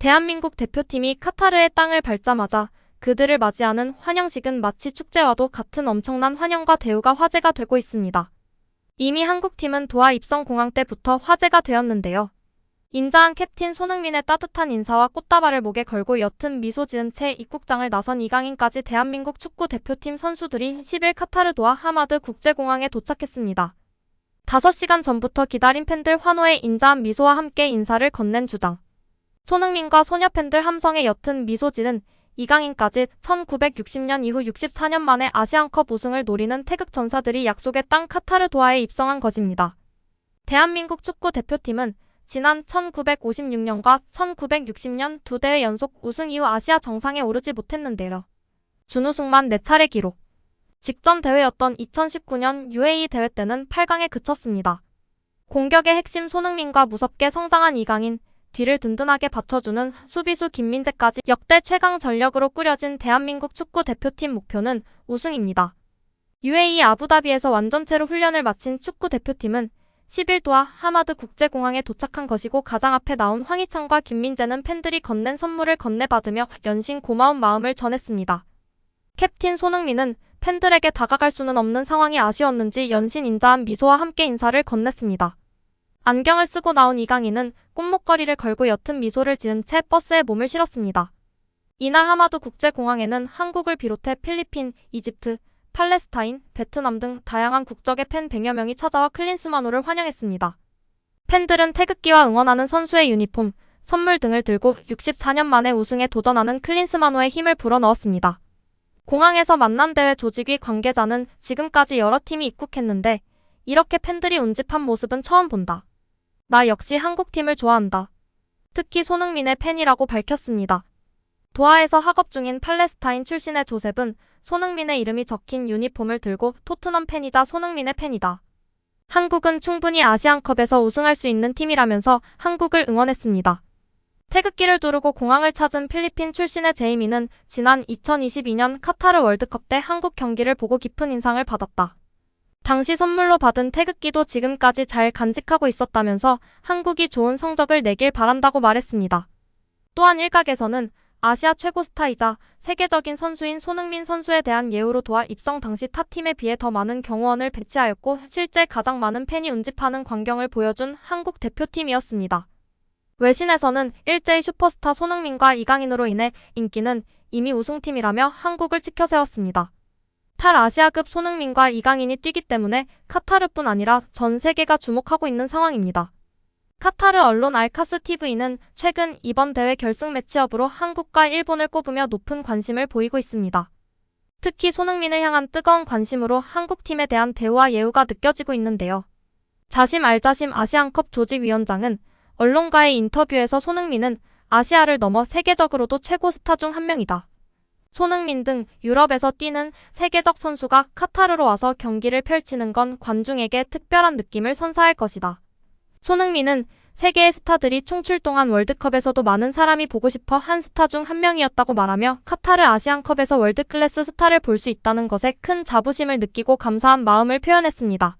대한민국 대표팀이 카타르의 땅을 밟자마자 그들을 맞이하는 환영식은 마치 축제와도 같은 엄청난 환영과 대우가 화제가 되고 있습니다. 이미 한국팀은 도하 입성 공항 때부터 화제가 되었는데요. 인자한 캡틴 손흥민의 따뜻한 인사와 꽃다발을 목에 걸고 옅은 미소 지은 채 입국장을 나선 이강인까지 대한민국 축구 대표팀 선수들이 10일 카타르 도하 하마드 국제공항에 도착했습니다. 5시간 전부터 기다린 팬들 환호의 인자한 미소와 함께 인사를 건넨 주장. 손흥민과 소녀 팬들 함성에 옅은 미소 지는 이강인까지 1960년 이후 64년 만에 아시안컵 우승을 노리는 태극 전사들이 약속의 땅 카타르 도하에 입성한 것입니다. 대한민국 축구 대표팀은 지난 1956년과 1960년 두 대회 연속 우승 이후 아시아 정상에 오르지 못했는데요. 준우승만 4차례 기록. 직전 대회였던 2019년 UAE 대회 때는 8강에 그쳤습니다. 공격의 핵심 손흥민과 무섭게 성장한 이강인, 뒤를 든든하게 받쳐주는 수비수 김민재까지 역대 최강 전력으로 꾸려진 대한민국 축구 대표팀 목표는 우승입니다. UAE 아부다비에서 완전체로 훈련을 마친 축구 대표팀은 10일 도하 하마드 국제공항에 도착한 것이고 가장 앞에 나온 황희찬과 김민재는 팬들이 건넨 선물을 건네받으며 연신 고마운 마음을 전했습니다. 캡틴 손흥민은 팬들에게 다가갈 수는 없는 상황이 아쉬웠는지 연신 인자한 미소와 함께 인사를 건넸습니다. 안경을 쓰고 나온 이강인은 꽃목걸이를 걸고 옅은 미소를 지은 채 버스에 몸을 실었습니다. 이날 하마드 국제공항에는 한국을 비롯해 필리핀, 이집트, 팔레스타인, 베트남 등 다양한 국적의 팬 100여 명이 찾아와 클린스만호를 환영했습니다. 팬들은 태극기와 응원하는 선수의 유니폼, 선물 등을 들고 64년 만에 우승에 도전하는 클린스만호의 힘을 불어넣었습니다. 공항에서 만난 대회 조직위 관계자는 지금까지 여러 팀이 입국했는데 이렇게 팬들이 운집한 모습은 처음 본다. 나 역시 한국팀을 좋아한다. 특히 손흥민의 팬이라고 밝혔습니다. 도하에서 학업 중인 팔레스타인 출신의 조셉은 손흥민의 이름이 적힌 유니폼을 들고 토트넘 팬이자 손흥민의 팬이다. 한국은 충분히 아시안컵에서 우승할 수 있는 팀이라면서 한국을 응원했습니다. 태극기를 두르고 공항을 찾은 필리핀 출신의 제이미는 지난 2022년 카타르 월드컵 때 한국 경기를 보고 깊은 인상을 받았다. 당시 선물로 받은 태극기도 지금까지 잘 간직하고 있었다면서 한국이 좋은 성적을 내길 바란다고 말했습니다. 또한 일각에서는 아시아 최고 스타이자 세계적인 선수인 손흥민 선수에 대한 예우로 도하 입성 당시 타 팀에 비해 더 많은 경호원을 배치하였고 실제 가장 많은 팬이 운집하는 광경을 보여준 한국 대표팀이었습니다. 외신에서는 일제히 슈퍼스타 손흥민과 이강인으로 인해 인기는 이미 우승팀이라며 한국을 치켜세웠습니다. 탈아시아급 손흥민과 이강인이 뛰기 때문에 카타르뿐 아니라 전 세계가 주목하고 있는 상황입니다. 카타르 언론 알카스 TV는 최근 이번 대회 결승 매치업으로 한국과 일본을 꼽으며 높은 관심을 보이고 있습니다. 특히 손흥민을 향한 뜨거운 관심으로 한국팀에 대한 대우와 예우가 느껴지고 있는데요. 자심 알자심 아시안컵 조직위원장은 언론과의 인터뷰에서 손흥민은 아시아를 넘어 세계적으로도 최고 스타 중 한 명이다. 손흥민 등 유럽에서 뛰는 세계적 선수가 카타르로 와서 경기를 펼치는 건 관중에게 특별한 느낌을 선사할 것이다. 손흥민은 세계의 스타들이 총출동한 월드컵에서도 많은 사람이 보고 싶어 한 스타 중 한 명이었다고 말하며 카타르 아시안컵에서 월드클래스 스타를 볼 수 있다는 것에 큰 자부심을 느끼고 감사한 마음을 표현했습니다.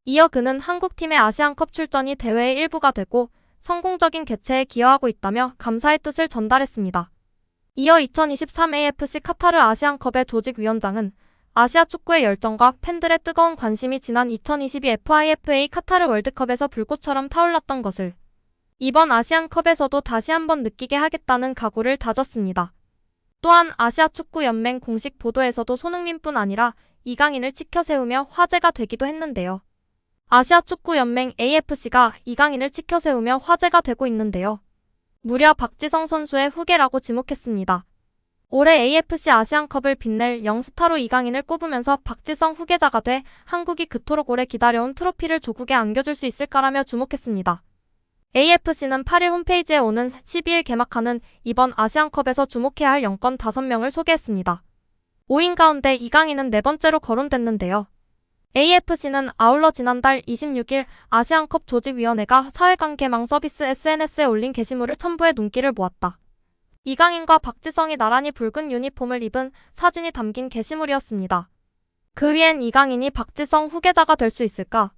이어 그는 한국팀의 아시안컵 출전이 대회의 일부가 되고 성공적인 개최에 기여하고 있다며 감사의 뜻을 전달했습니다. 이어 2023 AFC 카타르 아시안컵의 조직위원장은 아시아 축구의 열정과 팬들의 뜨거운 관심이 지난 2022 FIFA 카타르 월드컵에서 불꽃처럼 타올랐던 것을 이번 아시안컵에서도 다시 한번 느끼게 하겠다는 각오를 다졌습니다. 또한 아시아축구연맹 공식 보도에서도 손흥민뿐 아니라 이강인을 치켜세우며 화제가 되기도 했는데요. 아시아축구연맹 AFC가 이강인을 치켜세우며 화제가 되고 있는데요. 무려 박지성 선수의 후계라고 지목했습니다. 올해 AFC 아시안컵을 빛낼 영스타로 이강인을 꼽으면서 박지성 후계자가 돼 한국이 그토록 오래 기다려온 트로피를 조국에 안겨줄 수 있을까라며 주목했습니다. AFC는 8일 홈페이지에 오는 12일 개막하는 이번 아시안컵에서 주목해야 할 영권 5명을 소개했습니다. 5인 가운데 이강인은 4번째로 거론됐는데요. AFC는 아울러 지난달 26일 아시안컵 조직위원회가 사회관계망 서비스 SNS에 올린 게시물을 첨부해 눈길을 모았다. 이강인과 박지성이 나란히 붉은 유니폼을 입은 사진이 담긴 게시물이었습니다. 그 위엔 이강인이 박지성 후계자가 될 수 있을까?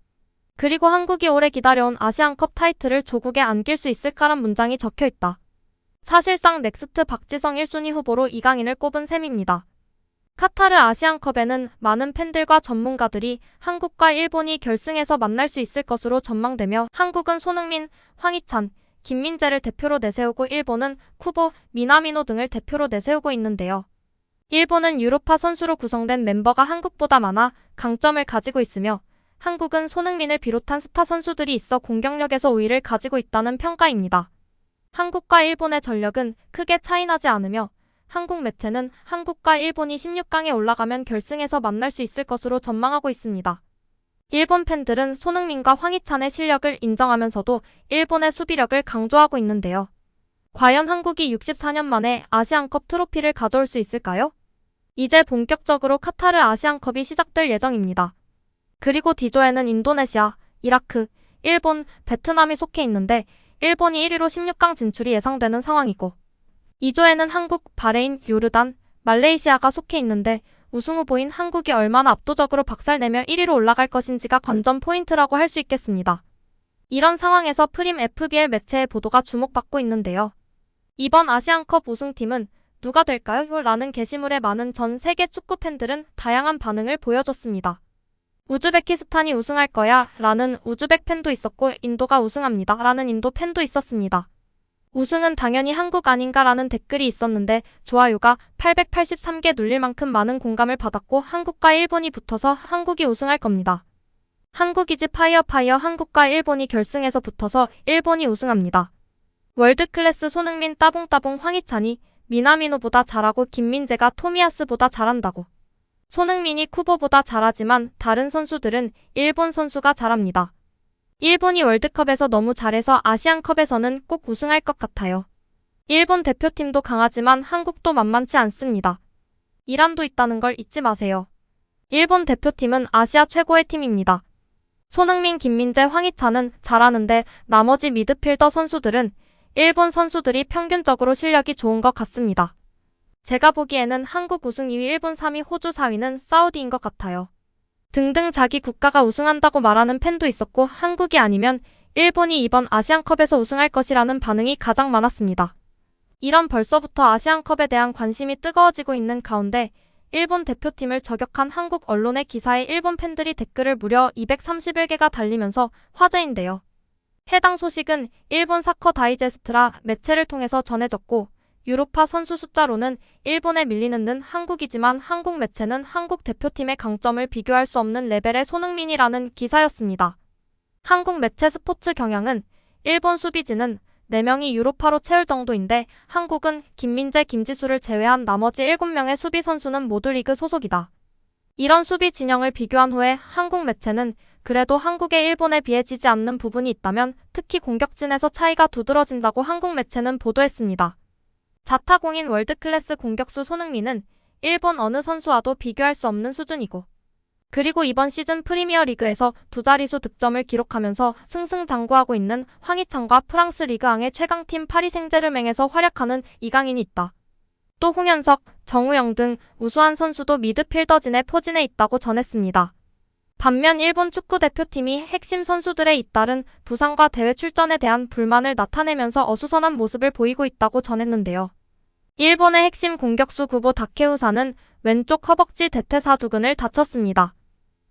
그리고 한국이 오래 기다려온 아시안컵 타이틀을 조국에 안길 수 있을까란 문장이 적혀있다. 사실상 넥스트 박지성 1순위 후보로 이강인을 꼽은 셈입니다. 카타르 아시안컵에는 많은 팬들과 전문가들이 한국과 일본이 결승에서 만날 수 있을 것으로 전망되며 한국은 손흥민, 황희찬, 김민재를 대표로 내세우고 일본은 쿠보, 미나미노 등을 대표로 내세우고 있는데요. 일본은 유로파 선수로 구성된 멤버가 한국보다 많아 강점을 가지고 있으며 한국은 손흥민을 비롯한 스타 선수들이 있어 공격력에서 우위를 가지고 있다는 평가입니다. 한국과 일본의 전력은 크게 차이나지 않으며 한국 매체는 한국과 일본이 16강에 올라가면 결승에서 만날 수 있을 것으로 전망하고 있습니다. 일본 팬들은 손흥민과 황희찬의 실력을 인정하면서도 일본의 수비력을 강조하고 있는데요. 과연 한국이 64년 만에 아시안컵 트로피를 가져올 수 있을까요? 이제 본격적으로 카타르 아시안컵이 시작될 예정입니다. 그리고 D조에는 인도네시아, 이라크, 일본, 베트남이 속해 있는데 일본이 1위로 16강 진출이 예상되는 상황이고 2조에는 한국, 바레인, 요르단, 말레이시아가 속해 있는데 우승 후보인 한국이 얼마나 압도적으로 박살내며 1위로 올라갈 것인지가 관전 포인트라고 할 수 있겠습니다. 이런 상황에서 프림 FBL 매체의 보도가 주목받고 있는데요. 이번 아시안컵 우승팀은 누가 될까요? 라는 게시물에 많은 전 세계 축구 팬들은 다양한 반응을 보여줬습니다. 우즈베키스탄이 우승할 거야 라는 우즈벡 팬도 있었고 인도가 우승합니다 라는 인도 팬도 있었습니다. 우승은 당연히 한국 아닌가라는 댓글이 있었는데 좋아요가 883개 눌릴 만큼 많은 공감을 받았고 한국과 일본이 붙어서 한국이 우승할 겁니다. 한국이지 파이어 한국과 일본이 결승에서 붙어서 일본이 우승합니다. 월드클래스 손흥민 따봉따봉 황희찬이 미나미노보다 잘하고 김민재가 토미야스보다 잘한다고. 손흥민이 쿠보보다 잘하지만 다른 선수들은 일본 선수가 잘합니다. 일본이 월드컵에서 너무 잘해서 아시안컵에서는 꼭 우승할 것 같아요. 일본 대표팀도 강하지만 한국도 만만치 않습니다. 이란도 있다는 걸 잊지 마세요. 일본 대표팀은 아시아 최고의 팀입니다. 손흥민, 김민재, 황희찬은 잘하는데 나머지 미드필더 선수들은 일본 선수들이 평균적으로 실력이 좋은 것 같습니다. 제가 보기에는 한국 우승 2위, 일본 3위, 호주 4위는 사우디인 것 같아요. 등등 자기 국가가 우승한다고 말하는 팬도 있었고 한국이 아니면 일본이 이번 아시안컵에서 우승할 것이라는 반응이 가장 많았습니다. 이런 벌써부터 아시안컵에 대한 관심이 뜨거워지고 있는 가운데 일본 대표팀을 저격한 한국 언론의 기사에 일본 팬들이 댓글을 무려 231개가 달리면서 화제인데요. 해당 소식은 일본 사커 다이제스트라 매체를 통해서 전해졌고 유로파 선수 숫자로는 일본에 밀리는 는 한국이지만 한국 매체는 한국 대표팀의 강점을 비교할 수 없는 레벨의 손흥민이라는 기사였습니다. 한국 매체 스포츠 경향은 일본 수비진은 4명이 유로파로 채울 정도인데 한국은 김민재, 김지수를 제외한 나머지 7명의 수비 선수는 모두 리그 소속이다. 이런 수비 진영을 비교한 후에 한국 매체는 그래도 한국의 일본에 비해 지지 않는 부분이 있다면 특히 공격진에서 차이가 두드러진다고 한국 매체는 보도했습니다. 자타공인 월드클래스 공격수 손흥민은 일본 어느 선수와도 비교할 수 없는 수준이고 그리고 이번 시즌 프리미어리그에서 2자릿수 득점을 기록하면서 승승장구하고 있는 황희찬과 프랑스 리그앙의 최강팀 파리 생제르맹에서 활약하는 이강인이 있다. 또 홍현석, 정우영 등 우수한 선수도 미드필더진의 포진에 있다고 전했습니다. 반면 일본 축구대표팀이 핵심 선수들의 잇따른 부상과 대회 출전에 대한 불만을 나타내면서 어수선한 모습을 보이고 있다고 전했는데요. 일본의 핵심 공격수 구보 다케우사는 왼쪽 허벅지 대퇴사두근을 다쳤습니다.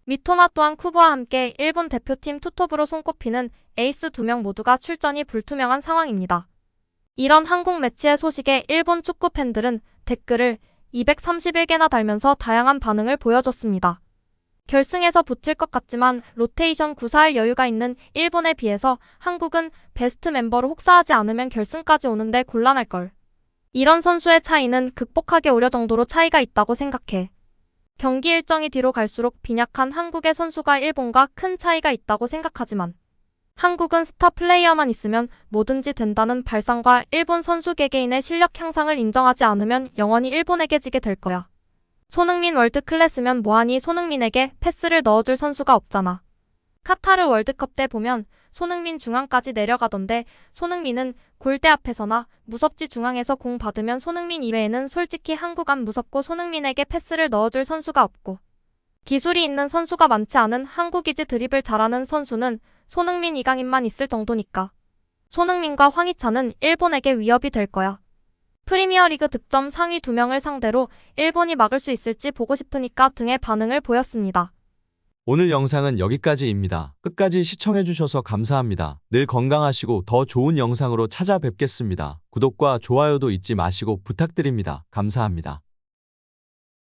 미토마 또한 쿠보와 함께 일본 대표팀 투톱으로 손꼽히는 에이스 2명 모두가 출전이 불투명한 상황입니다. 이런 한국 매체의 소식에 일본 축구 팬들은 댓글을 231개나 달면서 다양한 반응을 보여줬습니다. 결승에서 붙을 것 같지만 로테이션 구사할 여유가 있는 일본에 비해서 한국은 베스트 멤버로 혹사하지 않으면 결승까지 오는데 곤란할걸. 이런 선수의 차이는 극복하기 어려울 정도로 차이가 있다고 생각해. 경기 일정이 뒤로 갈수록 빈약한 한국의 선수가 일본과 큰 차이가 있다고 생각하지만 한국은 스타 플레이어만 있으면 뭐든지 된다는 발상과 일본 선수 개개인의 실력 향상을 인정하지 않으면 영원히 일본에게 지게 될 거야. 손흥민 월드클래스면 뭐하니 손흥민에게 패스를 넣어줄 선수가 없잖아. 카타르 월드컵 때 보면 손흥민 중앙까지 내려가던데 손흥민은 골대 앞에서나 무섭지 중앙에서 공 받으면 손흥민 이외에는 솔직히 한국 안 무섭고 손흥민에게 패스를 넣어줄 선수가 없고 기술이 있는 선수가 많지 않은 한국이지 드리블 잘하는 선수는 손흥민, 이강인만 있을 정도니까. 손흥민과 황희찬은 일본에게 위협이 될 거야. 프리미어리그 득점 상위 2명을 상대로 일본이 막을 수 있을지 보고 싶으니까 등의 반응을 보였습니다. 오늘 영상은 여기까지입니다. 끝까지 시청해주셔서 감사합니다. 늘 건강하시고 더 좋은 영상으로 찾아뵙겠습니다. 구독과 좋아요도 잊지 마시고 부탁드립니다. 감사합니다.